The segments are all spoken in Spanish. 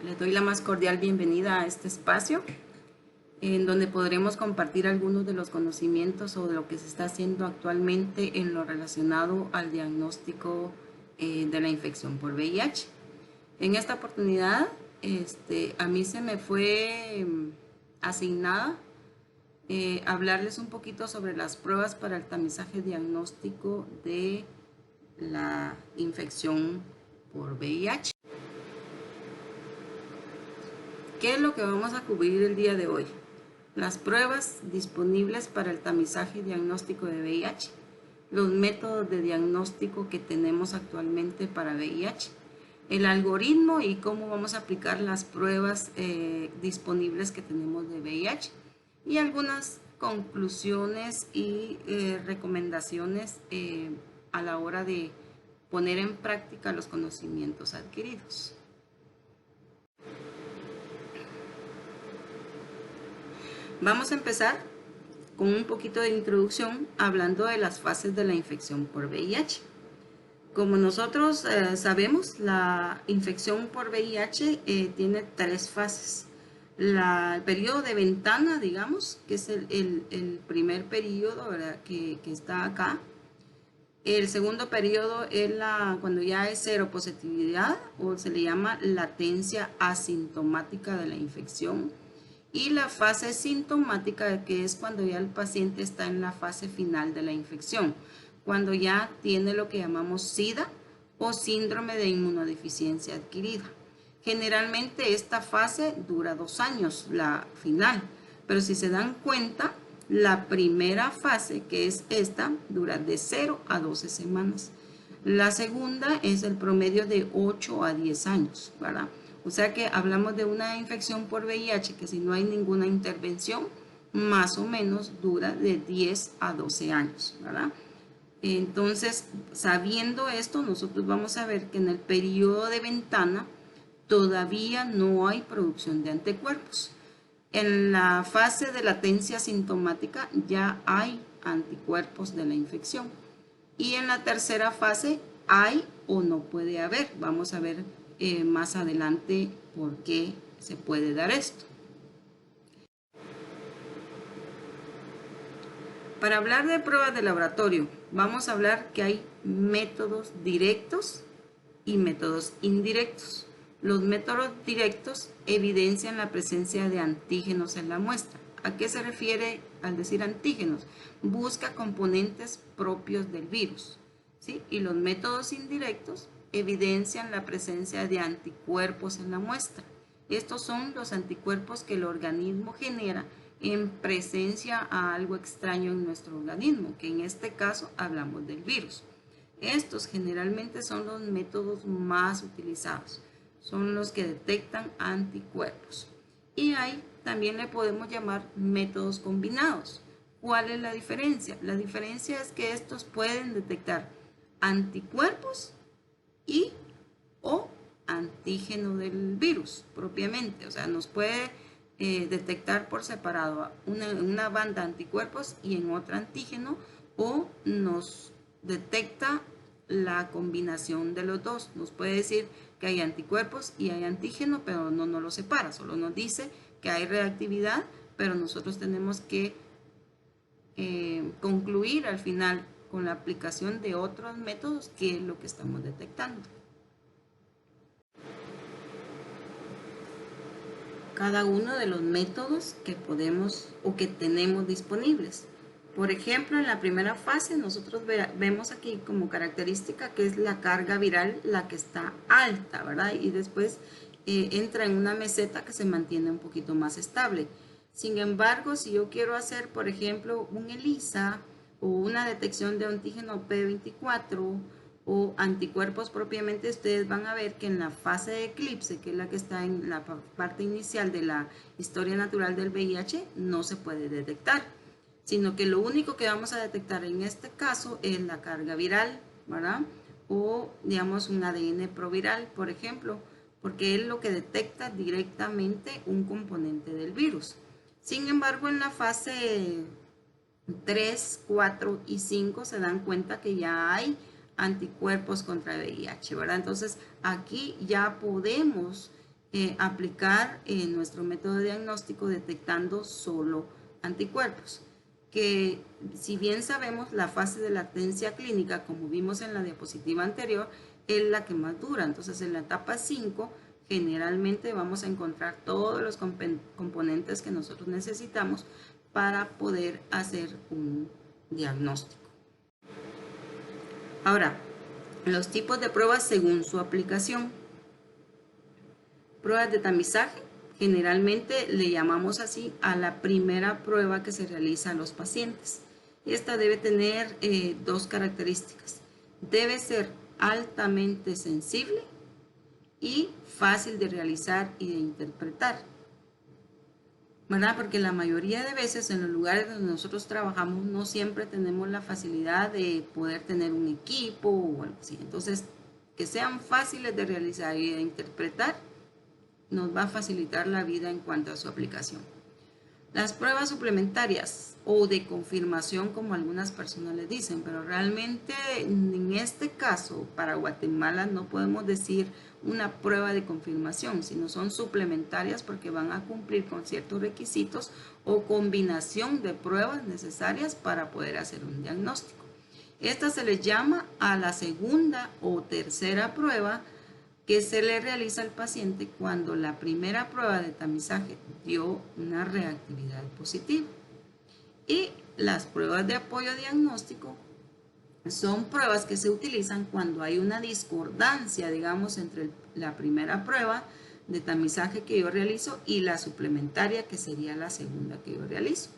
Les doy la más cordial bienvenida a este espacio en donde podremos compartir algunos de los conocimientos sobre lo que se está haciendo actualmente en lo relacionado al diagnóstico de la infección por VIH. En esta oportunidad, a mí se me fue asignada hablarles un poquito sobre las pruebas para el tamizaje diagnóstico de la infección por VIH. ¿Qué es lo que vamos a cubrir el día de hoy? Las pruebas disponibles para el tamizaje diagnóstico de VIH, los métodos de diagnóstico que tenemos actualmente para VIH, el algoritmo y cómo vamos a aplicar las pruebas disponibles que tenemos de VIH y algunas conclusiones y recomendaciones a la hora de poner en práctica los conocimientos adquiridos. Vamos a empezar con un poquito de introducción hablando de las fases de la infección por VIH. Como nosotros sabemos, la infección por VIH tiene tres fases. El periodo de ventana, digamos, que es el primer periodo, ¿verdad?, que está acá. El segundo periodo es cuando ya es seropositividad o se le llama latencia asintomática de la infección. Y la fase sintomática, que es cuando ya el paciente está en la fase final de la infección, cuando ya tiene lo que llamamos SIDA o síndrome de inmunodeficiencia adquirida. Generalmente esta fase dura 2 años, la final, pero si se dan cuenta, la primera fase, que es esta, dura de 0 a 12 semanas. La segunda es el promedio de 8 a 10 años, ¿verdad? O sea que hablamos de una infección por VIH que si no hay ninguna intervención, más o menos dura de 10 a 12 años, ¿verdad? Entonces, sabiendo esto, nosotros vamos a ver que en el periodo de ventana todavía no hay producción de anticuerpos. En la fase de latencia sintomática ya hay anticuerpos de la infección. Y en la tercera fase hay o no puede haber. Vamos a ver más adelante por qué se puede dar esto. Para hablar de pruebas de laboratorio, vamos a hablar que hay métodos directos y métodos indirectos. Los métodos directos evidencian la presencia de antígenos en la muestra. ¿A qué se refiere al decir antígenos? Busca componentes propios del virus, ¿sí? Y los métodos indirectos evidencian la presencia de anticuerpos en la muestra. Estos son los anticuerpos que el organismo genera en presencia a algo extraño en nuestro organismo, que en este caso hablamos del virus. Estos generalmente son los métodos más utilizados, son los que detectan anticuerpos. Y ahí también le podemos llamar métodos combinados. ¿Cuál es la diferencia? La diferencia es que estos pueden detectar anticuerpos y o antígeno del virus propiamente. O sea, nos puede detectar por separado una banda de anticuerpos y en otra antígeno, o nos detecta la combinación de los dos. Nos puede decir que hay anticuerpos y hay antígeno, pero no nos lo separa, solo nos dice que hay reactividad, pero nosotros tenemos que concluir al final con la aplicación de otros métodos qué es lo que estamos detectando. Cada uno de los métodos que podemos o que tenemos disponibles. Por ejemplo, en la primera fase nosotros vemos aquí como característica que es la carga viral la que está alta, ¿verdad? Y después entra en una meseta que se mantiene un poquito más estable. Sin embargo, si yo quiero hacer, por ejemplo, un ELISA o una detección de antígeno P24 o anticuerpos propiamente, ustedes van a ver que en la fase de eclipse, que es la que está en la parte inicial de la historia natural del VIH, no se puede detectar, sino que lo único que vamos a detectar en este caso es la carga viral, ¿verdad? O digamos un ADN proviral, por ejemplo, porque es lo que detecta directamente un componente del virus. Sin embargo, en la fase 3, 4 y 5 se dan cuenta que ya hay anticuerpos contra el VIH, ¿verdad? Entonces, aquí ya podemos aplicar nuestro método de diagnóstico detectando solo anticuerpos, que si bien sabemos la fase de latencia clínica, como vimos en la diapositiva anterior, es la que más dura. Entonces en la etapa 5 generalmente vamos a encontrar todos los componentes que nosotros necesitamos para poder hacer un diagnóstico. Ahora, los tipos de pruebas según su aplicación. Pruebas de tamizaje, generalmente le llamamos así a la primera prueba que se realiza a los pacientes. Esta debe tener dos características. Debe ser altamente sensible y fácil de realizar y de interpretar, ¿verdad? Porque la mayoría de veces en los lugares donde nosotros trabajamos no siempre tenemos la facilidad de poder tener un equipo o algo así. Entonces, que sean fáciles de realizar y de interpretar nos va a facilitar la vida en cuanto a su aplicación. Las pruebas suplementarias o de confirmación, como algunas personas les dicen, pero realmente en este caso para Guatemala no podemos decir una prueba de confirmación, sino son suplementarias porque van a cumplir con ciertos requisitos o combinación de pruebas necesarias para poder hacer un diagnóstico. Esta se le llama a la segunda o tercera prueba que se le realiza al paciente cuando la primera prueba de tamizaje dio una reactividad positiva. Y las pruebas de apoyo diagnóstico son pruebas que se utilizan cuando hay una discordancia, digamos, entre la primera prueba de tamizaje que yo realizo y la suplementaria, que sería la segunda que yo realizo.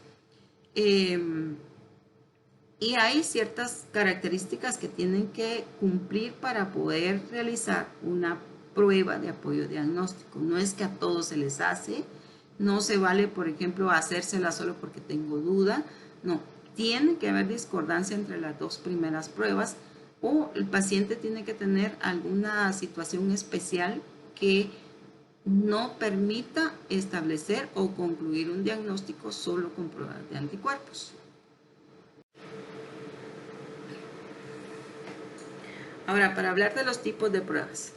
Y hay ciertas características que tienen que cumplir para poder realizar una prueba de apoyo diagnóstico. No es que a todos se les hace, no se vale, por ejemplo, hacérsela solo porque tengo duda. No, tiene que haber discordancia entre las dos primeras pruebas o el paciente tiene que tener alguna situación especial que no permita establecer o concluir un diagnóstico solo con pruebas de anticuerpos. Ahora, para hablar de los tipos de pruebas.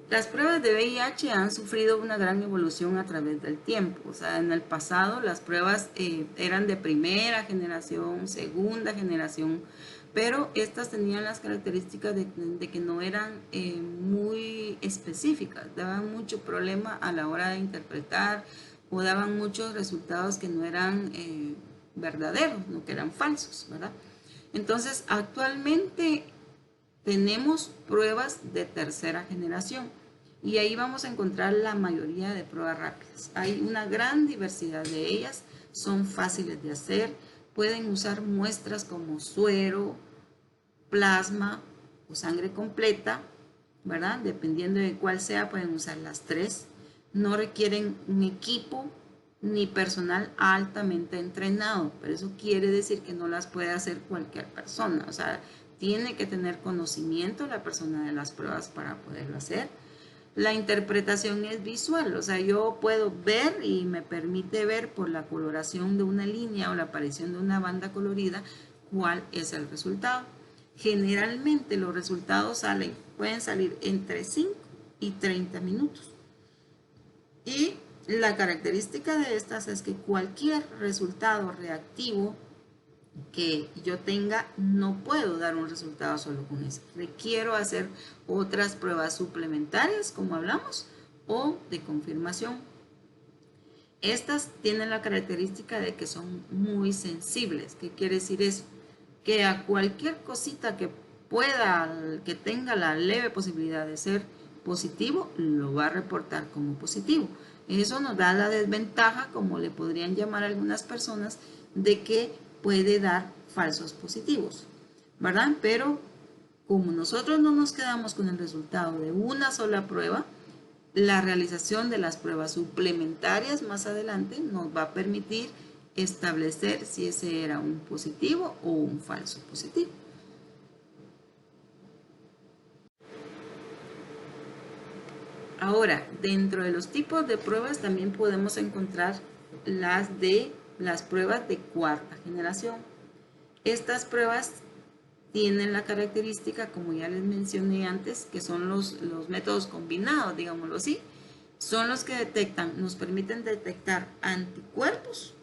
Las pruebas de VIH han sufrido una gran evolución a través del tiempo. O sea, en el pasado las pruebas eran de primera generación, segunda generación, pero estas tenían las características de que no eran muy específicas, daban mucho problema a la hora de interpretar o daban muchos resultados que no eran verdaderos, no que eran falsos, ¿verdad? Entonces, actualmente tenemos pruebas de tercera generación y ahí vamos a encontrar la mayoría de pruebas rápidas. Hay una gran diversidad de ellas, son fáciles de hacer, pueden usar muestras como suero, plasma o sangre completa, ¿verdad? Dependiendo de cuál sea, pueden usar las tres. No requieren un equipo ni personal altamente entrenado, pero eso quiere decir que no las puede hacer cualquier persona, o sea, tiene que tener conocimiento la persona de las pruebas para poderlo hacer. La interpretación es visual, o sea, yo puedo ver y me permite ver por la coloración de una línea o la aparición de una banda colorida cuál es el resultado. Generalmente los resultados pueden salir entre 5 y 30 minutos. Y la característica de estas es que cualquier resultado reactivo que yo tenga, no puedo dar un resultado solo con eso. Requiero hacer otras pruebas suplementarias, como hablamos, o de confirmación. Estas tienen la característica de que son muy sensibles. ¿Qué quiere decir eso? Que a cualquier cosita que que tenga la leve posibilidad de ser positivo, lo va a reportar como positivo. Eso nos da la desventaja, como le podrían llamar algunas personas, de que puede dar falsos positivos, ¿verdad? Pero como nosotros no nos quedamos con el resultado de una sola prueba, la realización de las pruebas suplementarias más adelante nos va a permitir establecer si ese era un positivo o un falso positivo. Ahora, dentro de los tipos de pruebas también podemos encontrar las pruebas de cuarta generación. Estas pruebas tienen la característica, como ya les mencioné antes, que son los métodos combinados, digámoslo así, son los que detectan, nos permiten detectar anticuerpos,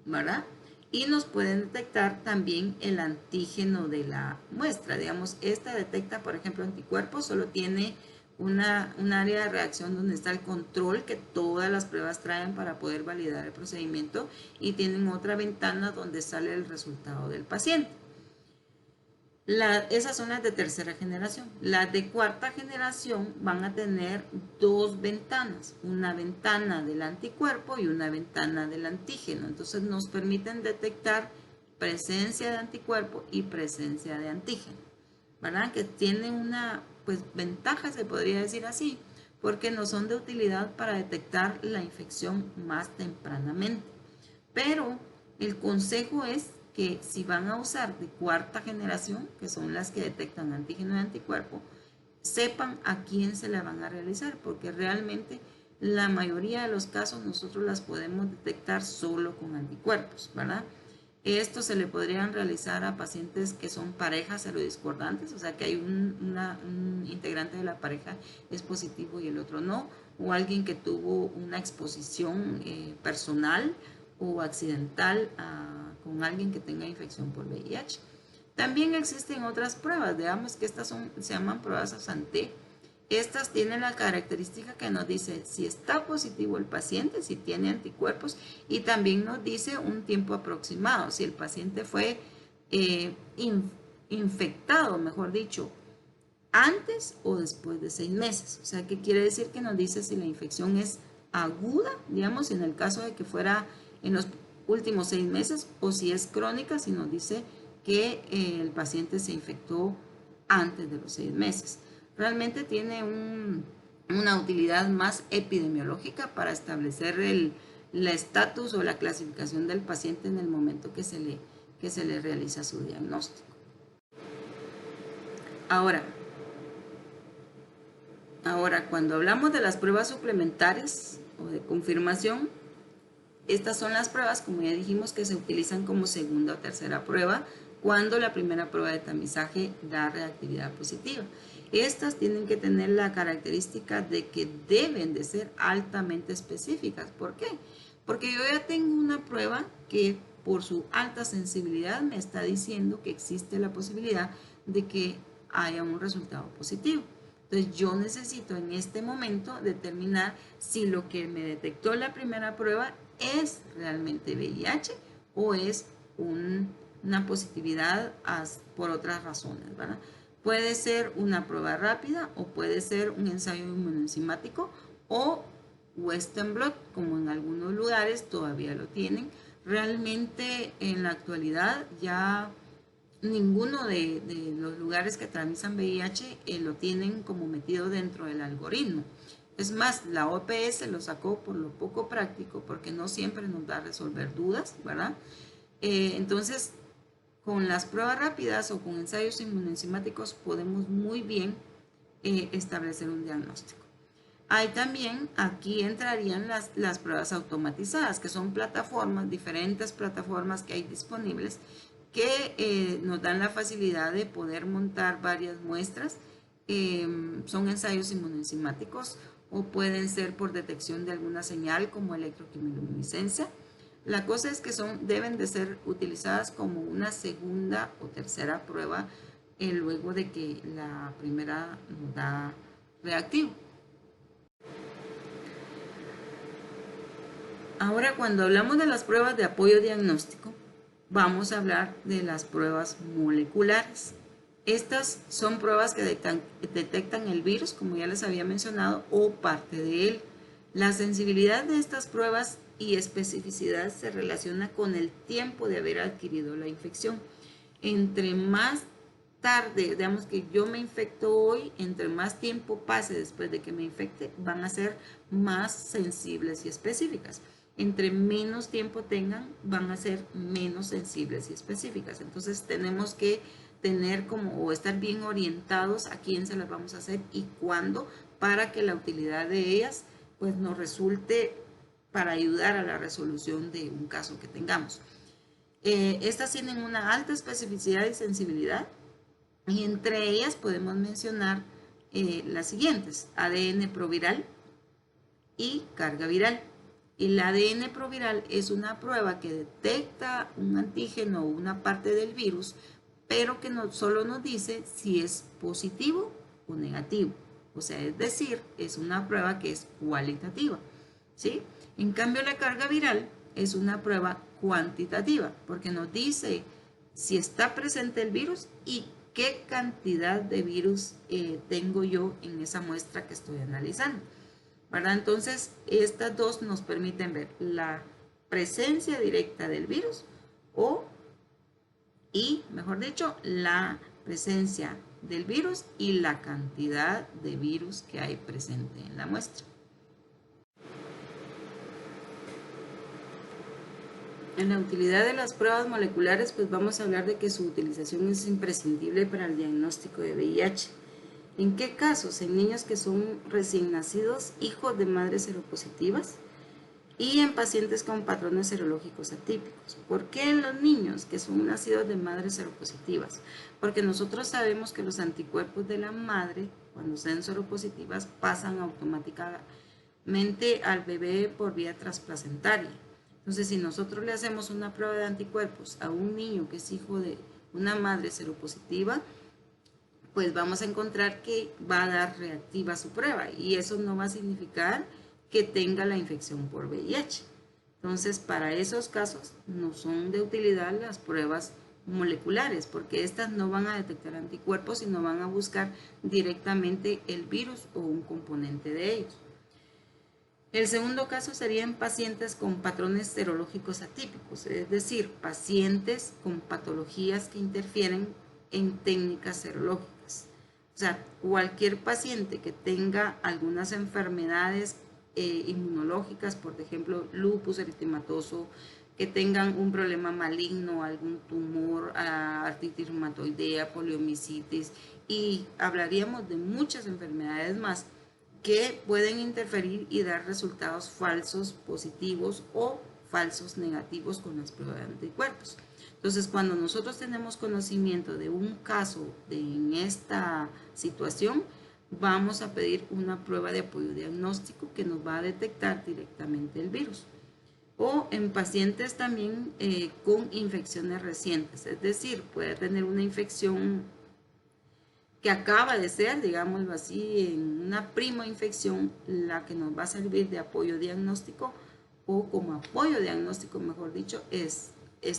¿verdad? Y nos pueden detectar también el antígeno de la muestra. Digamos, esta detecta, por ejemplo, anticuerpos, solo tiene un área de reacción donde está el control que todas las pruebas traen para poder validar el procedimiento, y tienen otra ventana donde sale el resultado del paciente. Esas son las de tercera generación. Las de cuarta generación van a tener dos ventanas, una ventana del anticuerpo y una ventana del antígeno. Entonces nos permiten detectar presencia de anticuerpo y presencia de antígeno, ¿verdad? Que tienen una ventaja, se podría decir así, porque no son de utilidad para detectar la infección más tempranamente. Pero el consejo es que si van a usar de cuarta generación, que son las que detectan antígeno y anticuerpo, sepan a quién se la van a realizar, porque realmente la mayoría de los casos nosotros las podemos detectar solo con anticuerpos, ¿verdad? Esto se le podrían realizar a pacientes que son parejas serodiscordantes, o sea que hay un integrante de la pareja es positivo y el otro no, o alguien que tuvo una exposición personal o accidental con alguien que tenga infección por VIH. También existen otras pruebas, digamos que estas se llaman pruebas ASANTE. Estas tienen la característica que nos dice si está positivo el paciente, si tiene anticuerpos, y también nos dice un tiempo aproximado, si el paciente fue infectado, mejor dicho, antes o después de 6 meses. O sea, ¿qué quiere decir? Que nos dice si la infección es aguda, digamos, en el caso de que fuera en los últimos 6 meses, o si es crónica, si nos dice que el paciente se infectó antes de los 6 meses. Realmente tiene una utilidad más epidemiológica para establecer el estatus o la clasificación del paciente en el momento que se le realiza su diagnóstico. Ahora, cuando hablamos de las pruebas suplementarias o de confirmación, estas son las pruebas, como ya dijimos, que se utilizan como segunda o tercera prueba cuando la primera prueba de tamizaje da reactividad positiva. Estas tienen que tener la característica de que deben de ser altamente específicas. ¿Por qué? Porque yo ya tengo una prueba que por su alta sensibilidad me está diciendo que existe la posibilidad de que haya un resultado positivo. Entonces yo necesito en este momento determinar si lo que me detectó la primera prueba es realmente VIH o es una positividad por otras razones, ¿verdad? Puede ser una prueba rápida o puede ser un ensayo inmunoenzimático o Western blot, como en algunos lugares todavía lo tienen. Realmente en la actualidad ya ninguno de los lugares que tamizan VIH lo tienen como metido dentro del algoritmo. Es más, la OPS lo sacó por lo poco práctico, porque no siempre nos da a resolver dudas, ¿verdad? Entonces, con las pruebas rápidas o con ensayos inmunoenzimáticos podemos muy bien establecer un diagnóstico. Hay también, aquí entrarían las pruebas automatizadas, que son plataformas, diferentes plataformas que hay disponibles, que nos dan la facilidad de poder montar varias muestras. Son ensayos inmunoenzimáticos o pueden ser por detección de alguna señal como electroquimiluminiscencia. La cosa es que deben de ser utilizadas como una segunda o tercera prueba luego de que la primera nos da reactivo. Ahora, cuando hablamos de las pruebas de apoyo diagnóstico, vamos a hablar de las pruebas moleculares. Estas son pruebas que detectan el virus, como ya les había mencionado, o parte de él. La sensibilidad de estas pruebas y especificidad se relaciona con el tiempo de haber adquirido la infección. Entre más tarde, digamos que yo me infecto hoy, entre más tiempo pase después de que me infecte, van a ser más sensibles y específicas. Entre menos tiempo tengan, van a ser menos sensibles y específicas. Entonces tenemos que tener o estar bien orientados a quién se las vamos a hacer y cuándo, para que la utilidad de ellas pues nos resulte para ayudar a la resolución de un caso que tengamos. Estas tienen una alta especificidad y sensibilidad, y entre ellas podemos mencionar las siguientes: ADN proviral, y carga viral. El ADN proviral es una prueba que detecta un antígeno o una parte del virus, pero que no solo nos dice si es positivo o negativo. O sea, es decir, es una prueba que es cualitativa, ¿sí? En cambio, la carga viral es una prueba cuantitativa, porque nos dice si está presente el virus y qué cantidad de virus tengo yo en esa muestra que estoy analizando, ¿verdad? Entonces, estas dos nos permiten ver la presencia directa del virus mejor dicho, la presencia del virus y la cantidad de virus que hay presente en la muestra. En la utilidad de las pruebas moleculares, pues vamos a hablar de que su utilización es imprescindible para el diagnóstico de VIH. ¿En qué casos? En niños que son recién nacidos, hijos de madres seropositivas, y en pacientes con patrones serológicos atípicos. ¿Por qué en los niños que son nacidos de madres seropositivas? Porque nosotros sabemos que los anticuerpos de la madre, cuando sean seropositivas, pasan automáticamente al bebé por vía transplacentaria. Entonces, si nosotros le hacemos una prueba de anticuerpos a un niño que es hijo de una madre seropositiva, pues vamos a encontrar que va a dar reactiva su prueba, y eso no va a significar que tenga la infección por VIH. Entonces, para esos casos no son de utilidad las pruebas moleculares, porque estas no van a detectar anticuerpos, sino van a buscar directamente el virus o un componente de ellos. El segundo caso sería en pacientes con patrones serológicos atípicos, es decir, pacientes con patologías que interfieren en técnicas serológicas. O sea, cualquier paciente que tenga algunas enfermedades inmunológicas, por ejemplo, lupus eritematoso, que tengan un problema maligno, algún tumor, artritis reumatoidea, poliomielitis, y hablaríamos de muchas enfermedades más que pueden interferir y dar resultados falsos positivos o falsos negativos con las pruebas de anticuerpos. Entonces, cuando nosotros tenemos conocimiento de un caso en esta situación, vamos a pedir una prueba de apoyo diagnóstico que nos va a detectar directamente el virus. O en pacientes también con infecciones recientes, es decir, puede tener una infección que acaba de ser, digámoslo así, en una prima infección, la que nos va a servir de apoyo diagnóstico, o como apoyo diagnóstico, mejor dicho,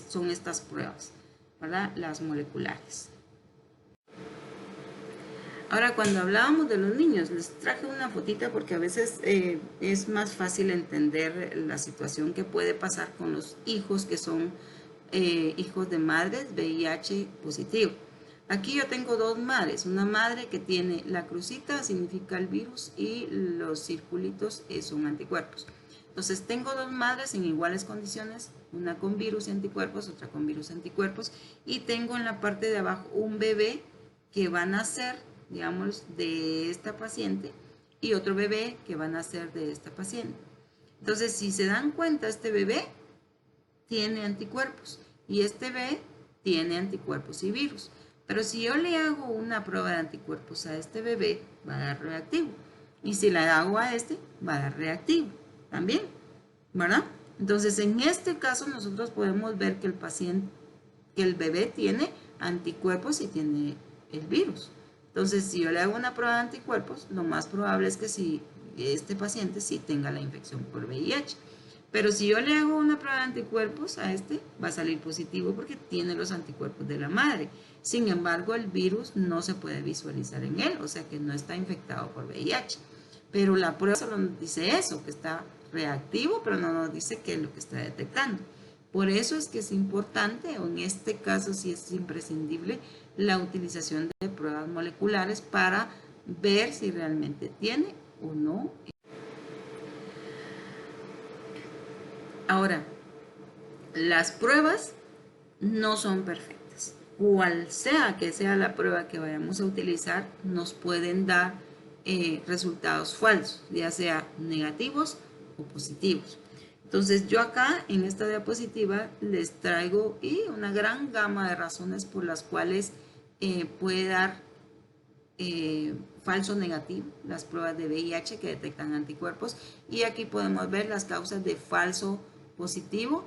son estas pruebas, ¿verdad? Las moleculares. Ahora, cuando hablábamos de los niños, les traje una fotita porque a veces es más fácil entender la situación que puede pasar con los hijos que son hijos de madres VIH positivo. Aquí yo tengo dos madres, una madre que tiene la crucita, significa el virus, y los circulitos son anticuerpos. Entonces tengo dos madres en iguales condiciones, una con virus y anticuerpos, otra con virus y anticuerpos, y tengo en la parte de abajo un bebé que va a nacer, digamos, de esta paciente, y otro bebé que va a nacer de esta paciente. Entonces, si se dan cuenta, este bebé tiene anticuerpos y este bebé tiene anticuerpos y virus. Pero si yo le hago una prueba de anticuerpos a este bebé, va a dar reactivo. Y si la hago a este, va a dar reactivo también, ¿verdad? Entonces, en este caso, nosotros podemos ver que el bebé tiene anticuerpos y tiene el virus. Entonces, si yo le hago una prueba de anticuerpos, lo más probable es que este paciente sí tenga la infección por VIH. Pero si yo le hago una prueba de anticuerpos a este, va a salir positivo porque tiene los anticuerpos de la madre. Sin embargo, el virus no se puede visualizar en él, o sea que no está infectado por VIH. Pero la prueba solo nos dice eso, que está reactivo, pero no nos dice qué es lo que está detectando. Por eso es que es importante, o en este caso sí es imprescindible, la utilización de pruebas moleculares para ver si realmente tiene o no. Ahora, las pruebas no son perfectas. Cual sea que sea la prueba que vayamos a utilizar, nos pueden dar resultados falsos, ya sea negativos o positivos. Entonces yo acá en esta diapositiva les traigo una gran gama de razones por las cuales puede dar falso negativo, las pruebas de VIH que detectan anticuerpos, y aquí podemos ver las causas de falso positivo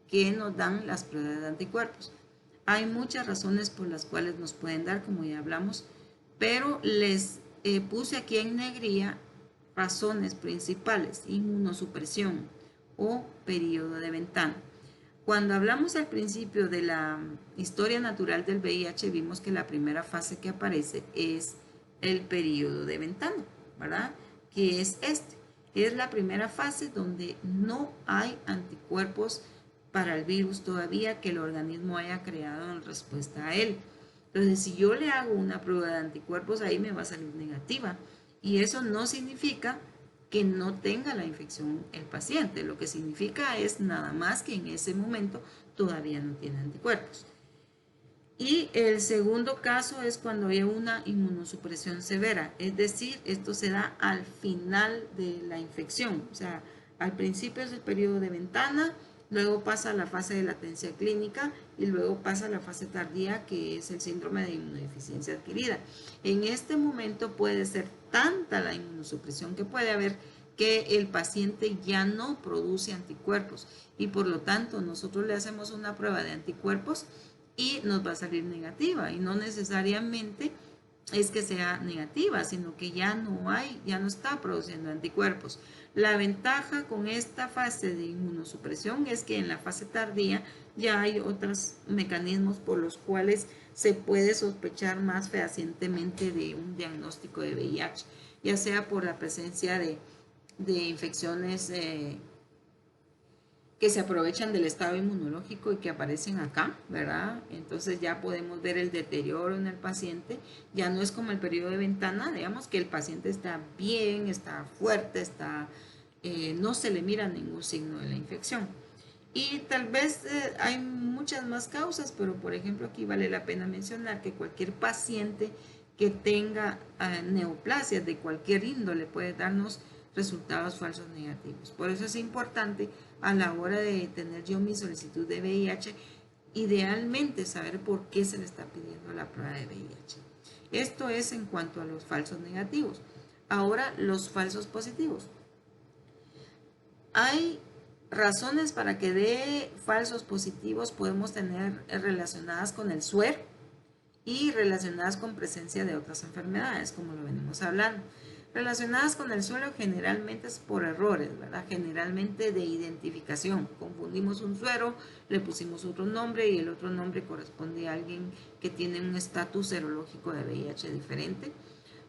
que nos dan las pruebas de anticuerpos. Hay muchas razones por las cuales nos pueden dar, como ya hablamos, pero les puse aquí en negrilla razones principales: inmunosupresión o periodo de ventana. Cuando hablamos al principio de la historia natural del VIH, vimos que la primera fase que aparece es el periodo de ventana, ¿verdad? Que es este. Es la primera fase donde no hay anticuerpos para el virus todavía que el organismo haya creado en respuesta a él. Entonces, si yo le hago una prueba de anticuerpos, ahí me va a salir negativa. Y eso no significa que no tenga la infección el paciente. Lo que significa es nada más que en ese momento todavía no tiene anticuerpos. Y el segundo caso es cuando hay una inmunosupresión severa, es decir, esto se da al final de la infección, o sea, al principio es el periodo de ventana, luego pasa a la fase de latencia clínica y luego pasa a la fase tardía, que es el síndrome de inmunodeficiencia adquirida. En este momento puede ser tanta la inmunosupresión que puede haber que el paciente ya no produce anticuerpos y por lo tanto nosotros le hacemos una prueba de anticuerpos y nos va a salir negativa, y no necesariamente es que sea negativa, sino que ya no está produciendo anticuerpos. La ventaja con esta fase de inmunosupresión es que en la fase tardía ya hay otros mecanismos por los cuales se puede sospechar más fehacientemente de un diagnóstico de VIH, ya sea por la presencia de infecciones que se aprovechan del estado inmunológico y que aparecen acá, ¿verdad? Entonces ya podemos ver el deterioro en el paciente. Ya no es como el periodo de ventana, digamos que el paciente está bien, está fuerte, no se le mira ningún signo de la infección. Y tal vez hay muchas más causas, pero por ejemplo aquí vale la pena mencionar que cualquier paciente que tenga neoplasias de cualquier índole puede darnos resultados falsos negativos. Por eso es importante a la hora de tener yo mi solicitud de VIH, idealmente saber por qué se le está pidiendo la prueba de VIH. Esto es en cuanto a los falsos negativos. Ahora, los falsos positivos. Hay razones para que dé falsos positivos, podemos tener relacionadas con el suero y relacionadas con presencia de otras enfermedades, como lo venimos hablando. Relacionadas con el suero generalmente es por errores, ¿verdad? Generalmente de identificación. Confundimos un suero, le pusimos otro nombre y el otro nombre corresponde a alguien que tiene un estatus serológico de VIH diferente.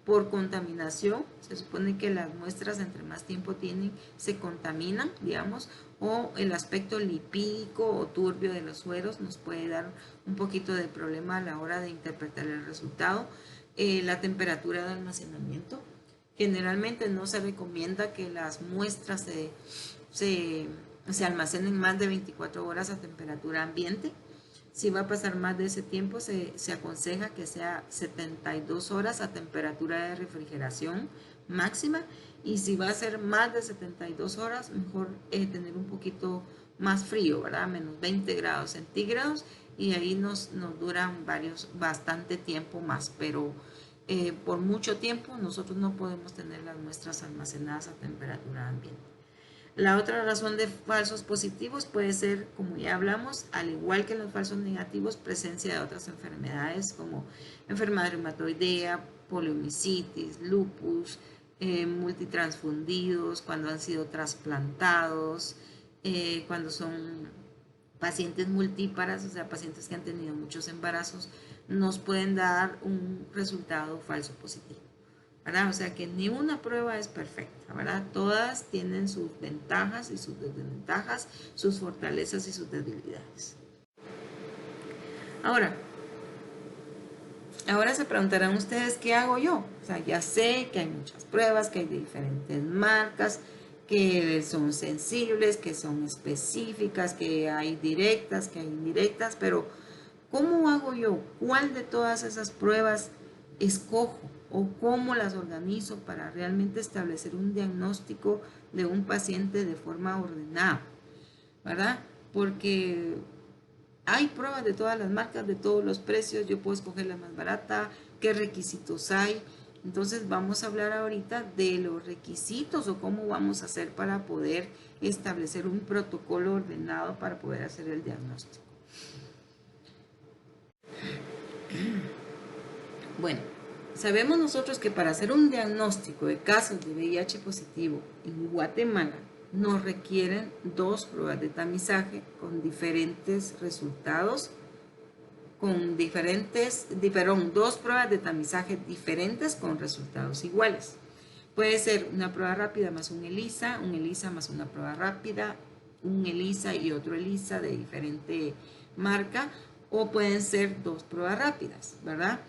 Por contaminación, se supone que las muestras entre más tiempo tienen se contaminan, digamos, o el aspecto lipídico o turbio de los sueros nos puede dar un poquito de problema a la hora de interpretar el resultado. La temperatura de almacenamiento. Generalmente no se recomienda que las muestras se almacenen más de 24 horas a temperatura ambiente. Si va a pasar más de ese tiempo, se aconseja que sea 72 horas a temperatura de refrigeración máxima. Y si va a ser más de 72 horas, mejor tener un poquito más frío, ¿verdad? Menos 20 grados centígrados. Y ahí nos duran bastante tiempo más, pero por mucho tiempo nosotros no podemos tener las muestras almacenadas a temperatura ambiente. La otra razón de falsos positivos puede ser, como ya hablamos, al igual que los falsos negativos, presencia de otras enfermedades como enfermedad reumatoidea, poliomielitis, lupus, multitransfundidos, cuando han sido trasplantados, cuando son pacientes multíparas, o sea, pacientes que han tenido muchos embarazos, nos pueden dar un resultado falso positivo, ¿verdad? O sea que ni una prueba es perfecta, ¿verdad? Todas tienen sus ventajas y sus desventajas, sus fortalezas y sus debilidades. Ahora se preguntarán ustedes, ¿qué hago yo? O sea, ya sé que hay muchas pruebas, que hay de diferentes marcas, que son sensibles, que son específicas, que hay directas, que hay indirectas, pero ¿cómo hago yo? ¿Cuál de todas esas pruebas escojo? ¿O cómo las organizo para realmente establecer un diagnóstico de un paciente de forma ordenada? ¿Verdad? Porque hay pruebas de todas las marcas, de todos los precios. Yo puedo escoger la más barata, qué requisitos hay. Entonces vamos a hablar ahorita de los requisitos o cómo vamos a hacer para poder establecer un protocolo ordenado para poder hacer el diagnóstico. Bueno, sabemos nosotros que para hacer un diagnóstico de casos de VIH positivo en Guatemala nos requieren 2 pruebas de tamizaje con diferentes resultados, con 2 pruebas de tamizaje diferentes con resultados iguales. Puede ser una prueba rápida más un ELISA más una prueba rápida, un ELISA y otro ELISA de diferente marca, o pueden ser 2 pruebas rápidas, ¿verdad?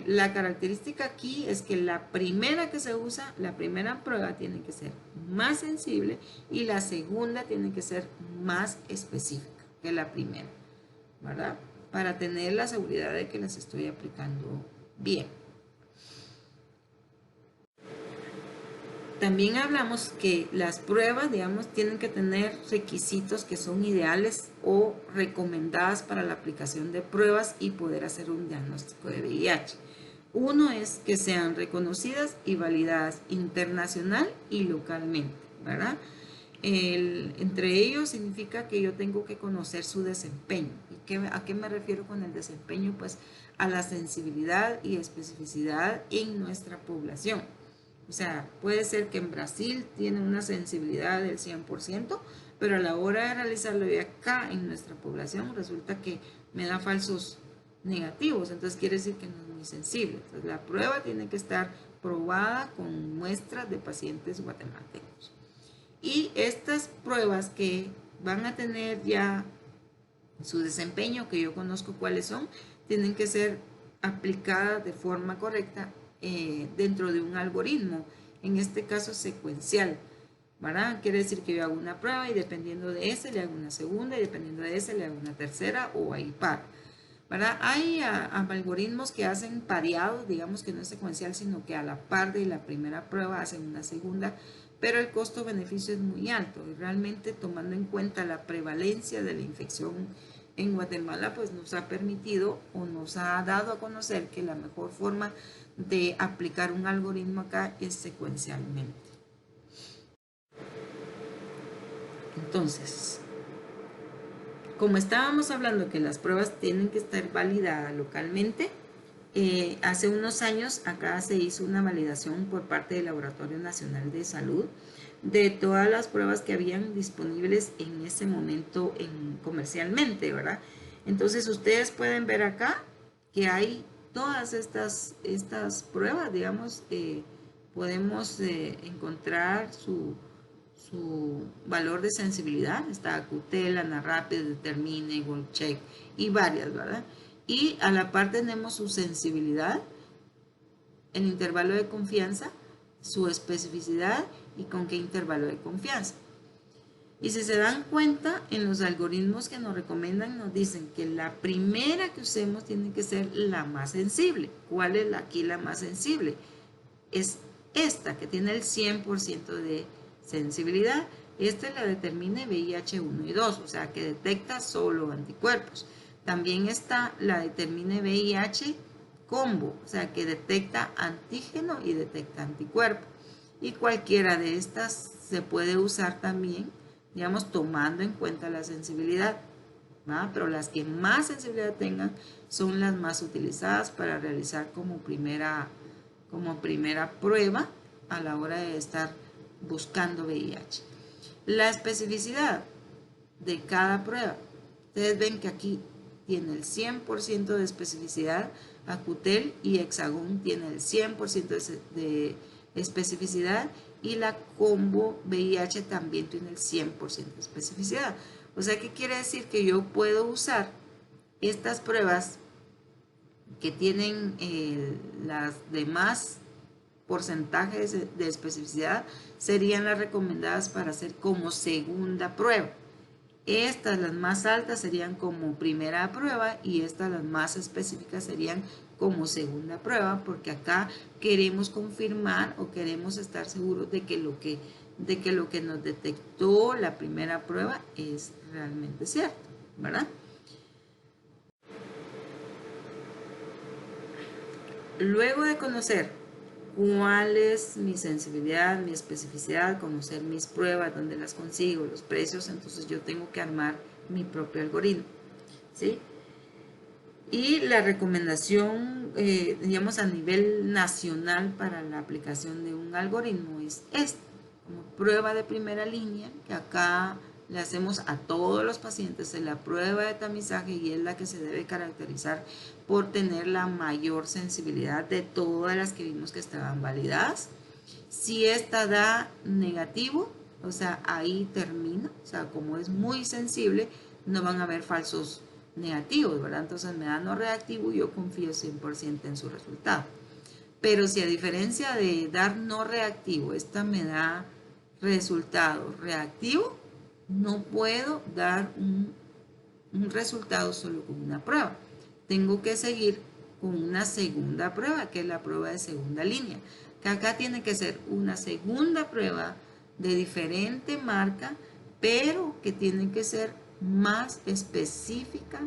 La característica aquí es que la primera que se usa, la primera prueba tiene que ser más sensible y la segunda tiene que ser más específica que la primera, ¿verdad? Para tener la seguridad de que las estoy aplicando bien. También hablamos que las pruebas, digamos, tienen que tener requisitos que son ideales o recomendadas para la aplicación de pruebas y poder hacer un diagnóstico de VIH. Uno es que sean reconocidas y validadas internacional y localmente, ¿verdad? Entre ellos significa que yo tengo que conocer su desempeño. ¿Y a qué me refiero con el desempeño? Pues a la sensibilidad y especificidad en nuestra población. O sea, puede ser que en Brasil tiene una sensibilidad del 100%, pero a la hora de realizarlo de acá en nuestra población resulta que me da falsos negativos. Entonces quiere decir que no es muy sensible. Entonces la prueba tiene que estar probada con muestras de pacientes guatemaltecos. Y estas pruebas que van a tener ya su desempeño, que yo conozco cuáles son, tienen que ser aplicadas de forma correcta dentro de un algoritmo, en este caso secuencial, ¿verdad? Quiere decir que yo hago una prueba y dependiendo de ese le hago una segunda y dependiendo de ese le hago una tercera o ahí par, ¿verdad? Hay algoritmos que hacen pareados, digamos que no es secuencial, sino que a la par de la primera prueba hacen una segunda, pero el costo-beneficio es muy alto y realmente tomando en cuenta la prevalencia de la infección en Guatemala, pues nos ha permitido o nos ha dado a conocer que la mejor forma de aplicar un algoritmo acá es secuencialmente. Entonces, como estábamos hablando que las pruebas tienen que estar validadas localmente, hace unos años acá se hizo una validación por parte del Laboratorio Nacional de Salud de todas las pruebas que habían disponibles en ese momento comercialmente, ¿verdad? Entonces ustedes pueden ver acá que hay todas estas pruebas, digamos, podemos encontrar su valor de sensibilidad. Está Acutel, AnaRapid, Determine, GoldCheck y varias, ¿verdad? Y a la par tenemos su sensibilidad, el intervalo de confianza, su especificidad y con qué intervalo de confianza. Y si se dan cuenta, en los algoritmos que nos recomiendan nos dicen que la primera que usemos tiene que ser la más sensible. ¿Cuál es aquí la más sensible? Es esta, que tiene el 100% de sensibilidad. Esta la Determine VIH1 y 2, o sea que detecta solo anticuerpos. También está la Determine VIH combo, o sea que detecta antígeno y detecta anticuerpo. Y cualquiera de estas se puede usar también, digamos, tomando en cuenta la sensibilidad, ¿verdad? Pero las que más sensibilidad tengan son las más utilizadas para realizar como primera prueba a la hora de estar buscando VIH. La especificidad de cada prueba. Ustedes ven que aquí tiene el 100% de especificidad, Acutel y Hexagon tiene el 100% de especificidad y la combo VIH también tiene el 100% de especificidad. O sea, ¿qué quiere decir? Que yo puedo usar estas pruebas que tienen las demás porcentajes de especificidad, serían las recomendadas para hacer como segunda prueba. Estas, las más altas, serían como primera prueba y estas, las más específicas, serían como segunda prueba, porque acá queremos confirmar o queremos estar seguros de que lo que nos detectó la primera prueba es realmente cierto, ¿verdad? Luego de conocer cuál es mi sensibilidad, mi especificidad, conocer mis pruebas, dónde las consigo, los precios, entonces yo tengo que armar mi propio algoritmo, ¿sí? Y la recomendación, digamos, a nivel nacional para la aplicación de un algoritmo es esta, como prueba de primera línea, que acá le hacemos a todos los pacientes en la prueba de tamizaje y es la que se debe caracterizar por tener la mayor sensibilidad de todas las que vimos que estaban validadas. Si esta da negativo, o sea, ahí termina, o sea, como es muy sensible, no van a haber falsos negativos, ¿verdad? Entonces me da no reactivo y yo confío 100% en su resultado. Pero si a diferencia de dar no reactivo, esta me da resultado reactivo, no puedo dar un resultado solo con una prueba. Tengo que seguir con una segunda prueba, que es la prueba de segunda línea. Que acá tiene que ser una segunda prueba de diferente marca, pero que tiene que ser más específica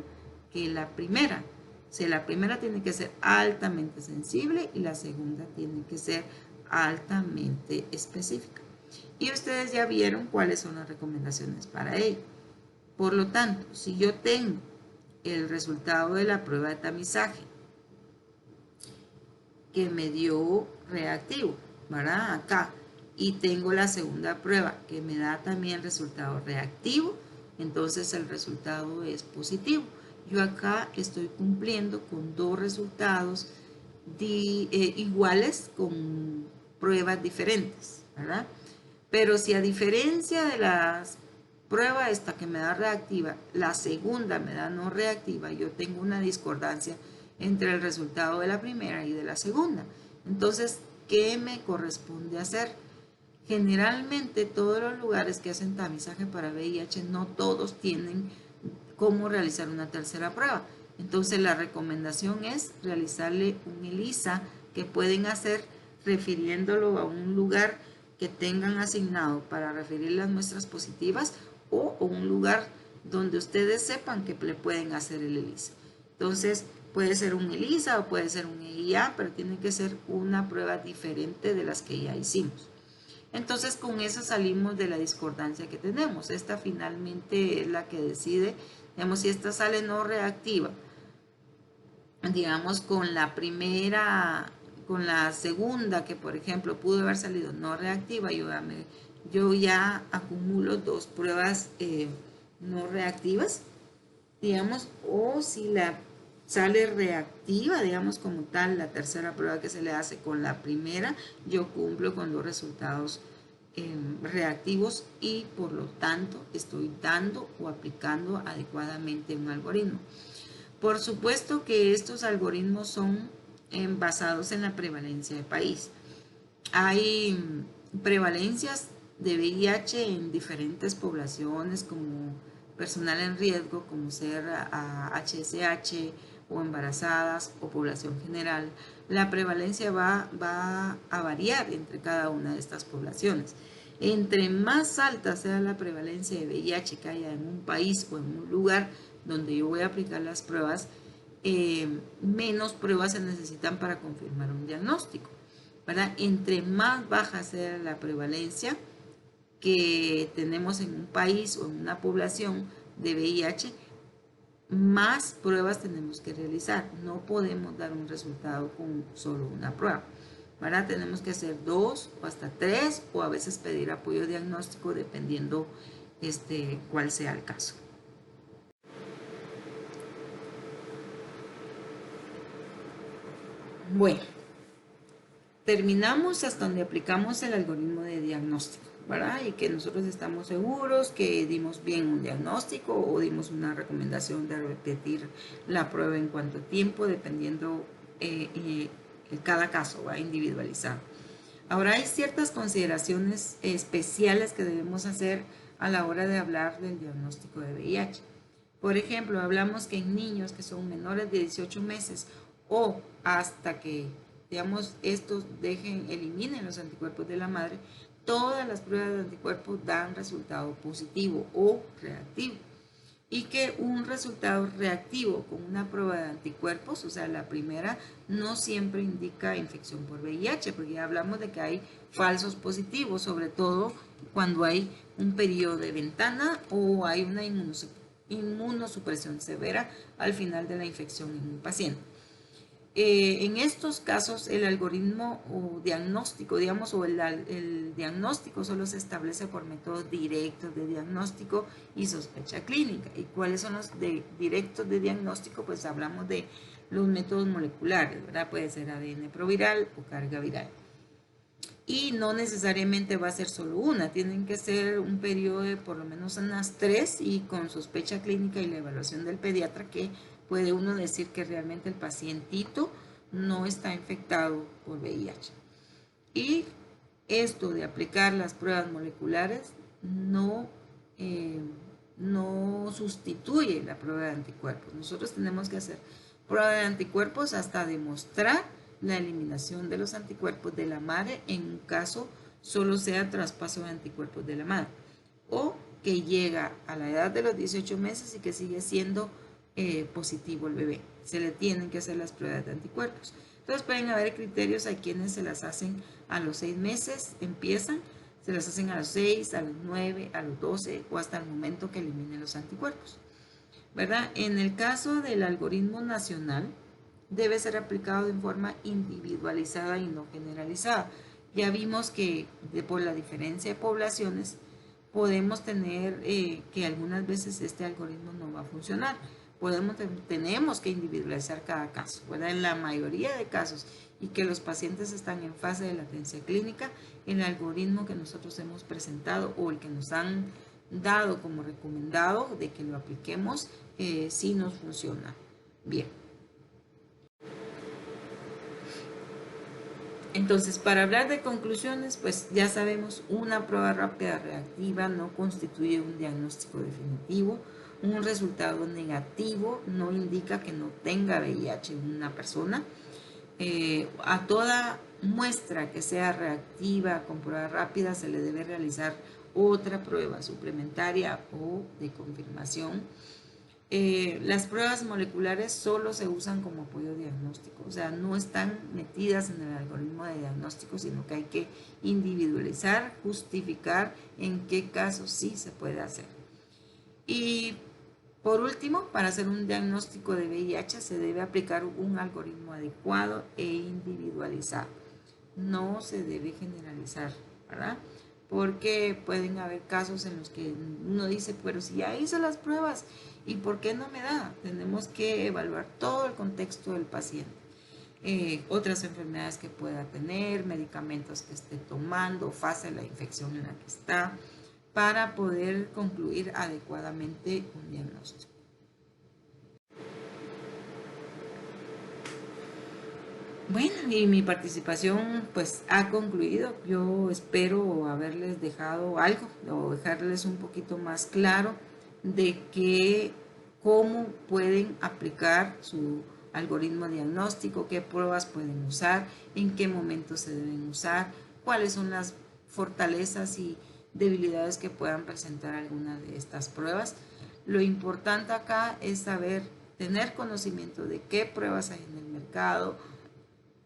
que la primera. O sea, la primera tiene que ser altamente sensible y la segunda tiene que ser altamente específica. Y ustedes ya vieron cuáles son las recomendaciones para ello. Por lo tanto, si yo tengo el resultado de la prueba de tamizaje que me dio reactivo, ¿verdad? Acá. Y tengo la segunda prueba que me da también resultado reactivo, entonces el resultado es positivo. Yo acá estoy cumpliendo con dos resultados iguales con pruebas diferentes, ¿verdad? Pero si a diferencia de las prueba esta que me da reactiva, la segunda me da no reactiva, yo tengo una discordancia entre el resultado de la primera y de la segunda. Entonces, ¿qué me corresponde hacer? Generalmente todos los lugares que hacen tamizaje para VIH no todos tienen cómo realizar una tercera prueba. Entonces la recomendación es realizarle un ELISA que pueden hacer refiriéndolo a un lugar que tengan asignado para referir las muestras positivas o un lugar donde ustedes sepan que le pueden hacer el ELISA. Entonces puede ser un ELISA o puede ser un EIA, pero tiene que ser una prueba diferente de las que ya hicimos. Entonces con eso salimos de la discordancia que tenemos. Esta finalmente es la que decide, digamos, si esta sale no reactiva, digamos con la primera, con la segunda que por ejemplo pudo haber salido no reactiva, yo ya acumulo dos pruebas no reactivas, digamos, o si la sale reactiva, digamos como tal, la tercera prueba que se le hace con la primera, yo cumplo con los resultados reactivos y por lo tanto estoy dando o aplicando adecuadamente un algoritmo. Por supuesto que estos algoritmos son basados en la prevalencia de país. Hay prevalencias de VIH en diferentes poblaciones como personal en riesgo, como ser HSH o embarazadas o población general. La prevalencia va a variar entre cada una de estas poblaciones. Entre más alta sea la prevalencia de VIH que haya en un país o en un lugar donde yo voy a aplicar las pruebas, menos pruebas se necesitan para confirmar un diagnóstico, ¿verdad? Entre más baja sea la prevalencia que tenemos en un país o en una población de VIH, más pruebas tenemos que realizar. No podemos dar un resultado con solo una prueba, ¿verdad? Tenemos que hacer 2 o hasta 3 o a veces pedir apoyo diagnóstico dependiendo cuál sea el caso. Bueno, terminamos hasta donde aplicamos el algoritmo de diagnóstico, ¿verdad? Y que nosotros estamos seguros que dimos bien un diagnóstico o dimos una recomendación de repetir la prueba en cuánto tiempo, dependiendo cada caso, va individualizado. Ahora hay ciertas consideraciones especiales que debemos hacer a la hora de hablar del diagnóstico de VIH. Por ejemplo, hablamos que en niños que son menores de 18 meses o hasta que, digamos, estos eliminen los anticuerpos de la madre, todas las pruebas de anticuerpos dan resultado positivo o reactivo. y que un resultado reactivo con una prueba de anticuerpos, o sea, la primera, no siempre indica infección por VIH, porque ya hablamos de que hay falsos positivos, sobre todo cuando hay un periodo de ventana o hay una inmunosupresión severa al final de la infección en un paciente. En estos casos, el algoritmo o diagnóstico, digamos, o el diagnóstico solo se establece por métodos directos de diagnóstico y sospecha clínica. ¿Y cuáles son los directos de diagnóstico? Pues hablamos de los métodos moleculares, ¿verdad? Puede ser ADN proviral o carga viral. Y no necesariamente va a ser solo una, tienen que ser un periodo de por lo menos unas 3 y con sospecha clínica y la evaluación del pediatra que puede uno decir que realmente el pacientito no está infectado por VIH. Y esto de aplicar las pruebas moleculares no sustituye la prueba de anticuerpos. Nosotros tenemos que hacer prueba de anticuerpos hasta demostrar la eliminación de los anticuerpos de la madre en un caso solo sea traspaso de anticuerpos de la madre o que llega a la edad de los 18 meses y que sigue siendo positivo el bebé. Se le tienen que hacer las pruebas de anticuerpos. Entonces pueden haber criterios a quienes se las hacen a los 6 meses, empiezan, se las hacen a los 6, a los 9, a los 12 o hasta el momento que eliminen los anticuerpos, ¿verdad? En el caso del algoritmo nacional, debe ser aplicado de forma individualizada y no generalizada. Ya vimos que por la diferencia de poblaciones podemos tener que algunas veces este algoritmo no va a funcionar. Tenemos que individualizar cada caso, ¿verdad? En la mayoría de casos y que los pacientes están en fase de latencia clínica, el algoritmo que nosotros hemos presentado o el que nos han dado como recomendado de que lo apliquemos, sí nos funciona bien. Entonces, para hablar de conclusiones, pues ya sabemos, una prueba rápida reactiva no constituye un diagnóstico definitivo. Un resultado negativo no indica que no tenga VIH en una persona. A toda muestra que sea reactiva con prueba rápida se le debe realizar otra prueba suplementaria o de confirmación. Las pruebas moleculares solo se usan como apoyo diagnóstico, o sea, no están metidas en el algoritmo de diagnóstico, sino que hay que individualizar, justificar en qué casos sí se puede hacer. Y por último, para hacer un diagnóstico de VIH se debe aplicar un algoritmo adecuado e individualizado. No se debe generalizar, ¿verdad? Porque pueden haber casos en los que uno dice, pero si ya hice las pruebas, ¿y por qué no me da? Tenemos que evaluar todo el contexto del paciente. Otras enfermedades que pueda tener, medicamentos que esté tomando, fase de la infección en la que está, para poder concluir adecuadamente un diagnóstico. Bueno, y mi participación pues ha concluido. Yo espero haberles dejado algo o dejarles un poquito más claro de cómo pueden aplicar su algoritmo diagnóstico, qué pruebas pueden usar, en qué momentos se deben usar, cuáles son las fortalezas y debilidades que puedan presentar alguna de estas pruebas. Lo importante acá es saber, tener conocimiento de qué pruebas hay en el mercado,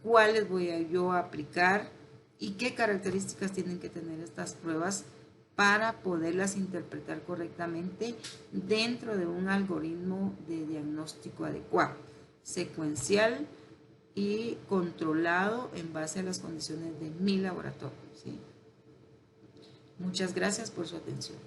cuáles voy a yo aplicar y qué características tienen que tener estas pruebas para poderlas interpretar correctamente dentro de un algoritmo de diagnóstico adecuado, secuencial y controlado en base a las condiciones de mi laboratorio, ¿sí? Muchas gracias por su atención.